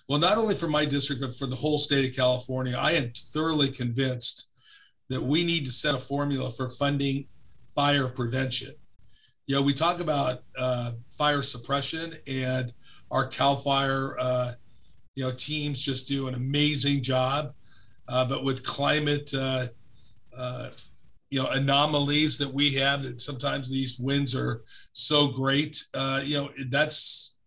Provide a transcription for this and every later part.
Well, not only for my district, but for the whole state of California, I am thoroughly convinced that we need to set a formula for funding fire prevention. We talk about fire suppression, and our CAL FIRE, teams just do an amazing job. But with climate, anomalies that we have, that sometimes these winds are so great, that's,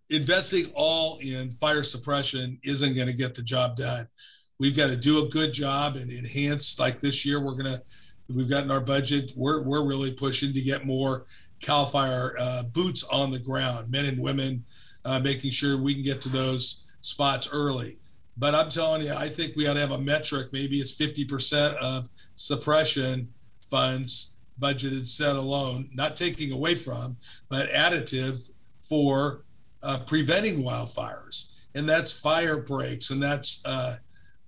investing all in fire suppression isn't going to get the job done. We've got to do a good job and enhance. Like this year, we've got in our budget, we're really pushing to get more CAL FIRE boots on the ground, men and women, making sure we can get to those spots early. But I'm telling you, I think we ought to have a metric. Maybe it's 50% of suppression funds budgeted set alone, not taking away from, but additive for preventing wildfires. And that's fire breaks, and that's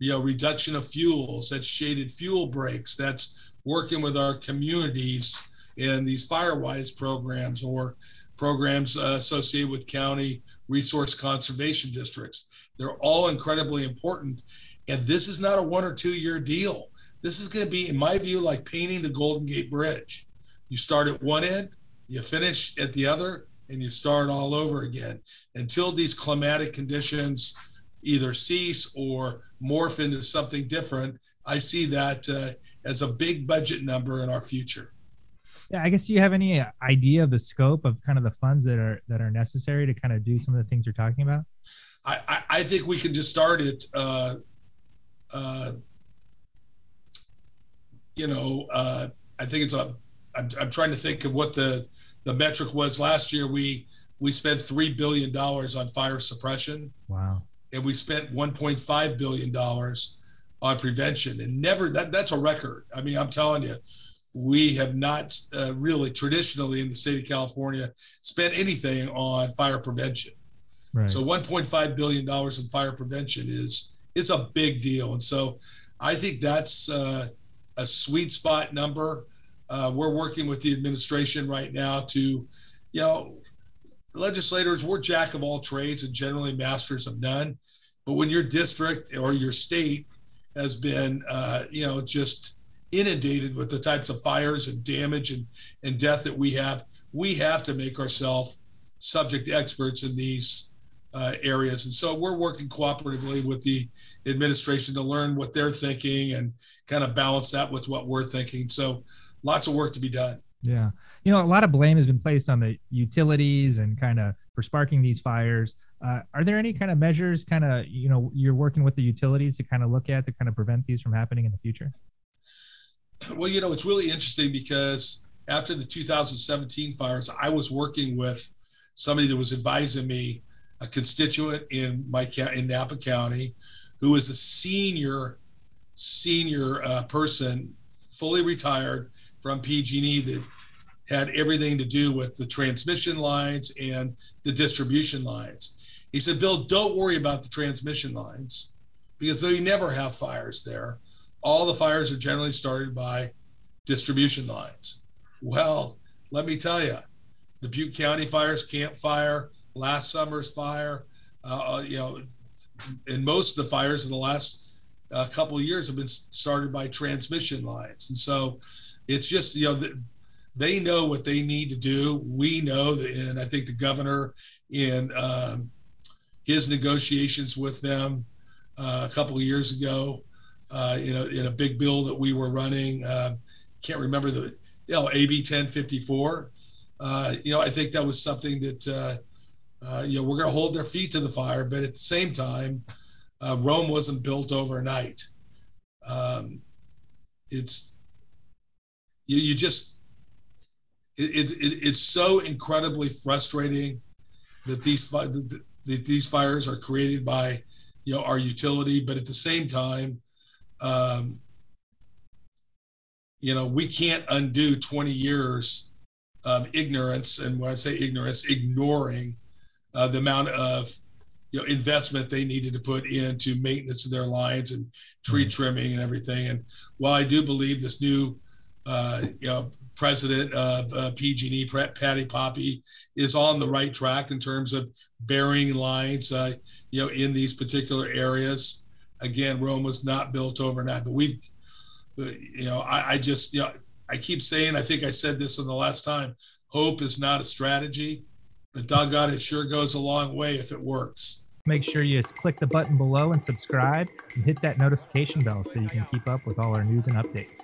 reduction of fuels, that's shaded fuel breaks, that's working with our communities in these FireWise programs, or programs associated with county resource conservation districts. They're all incredibly important. And this is not a 1 or 2 year deal. This is going to be, in my view, like painting the Golden Gate Bridge. You start at one end, you finish at the other, and you start all over again until these climatic conditions either cease or morph into something different. I see that as a big budget number in our future. Yeah, I guess, do you have any idea of the scope of kind of the funds that are necessary to kind of do some of the things you're talking about? I think we can just start it. I think it's I'm trying to think of what the metric was last year. We spent $3 billion on fire suppression. Wow. And we spent $1.5 billion on prevention, and that's a record. I mean, I'm telling you, we have not really traditionally in the state of California spent anything on fire prevention. Right. So $1.5 billion in fire prevention is a big deal. And so I think that's a sweet spot number. We're working with the administration right now to, legislators, we're jack of all trades and generally masters of none. But when your district or your state has been, just inundated with the types of fires and damage and death that we have to make ourselves subject experts in these areas. And so we're working cooperatively with the administration to learn what they're thinking and kind of balance that with what we're thinking. So lots of work to be done. Yeah. A lot of blame has been placed on the utilities and kind of for sparking these fires. Are there any kind of measures you're working with the utilities to kind of look at to kind of prevent these from happening in the future? Well, it's really interesting because after the 2017 fires, I was working with somebody that was advising me, a constituent in Napa County, who is a senior person, fully retired from PG&E, that had everything to do with the transmission lines and the distribution lines. He said, Bill, don't worry about the transmission lines because they never have fires there. All the fires are generally started by distribution lines. Well, let me tell you, the Butte County fires, Camp Fire, last summer's fire, and most of the fires in the last couple of years have been started by transmission lines. And so it's just, they know what they need to do. We know that, and I think the governor in his negotiations with them a couple of years ago, in a big bill that we were running, can't remember AB 1054. I think that was something that, we're going to hold their feet to the fire, but at the same time, Rome wasn't built overnight. It's so incredibly frustrating that these fires are created by, our utility, but at the same time, we can't undo 20 years of ignorance. And when I say ignorance, ignoring the amount of investment they needed to put into maintenance of their lines and tree trimming and everything. And while I do believe this new president of PG&E, Patty Poppy, is on the right track in terms of burying lines, in these particular areas. Again, Rome was not built overnight, but we've, I keep saying, I think I said this in the last time, hope is not a strategy, but doggone, it sure goes a long way if it works. Make sure you click the button below and subscribe and hit that notification bell so you can keep up with all our news and updates.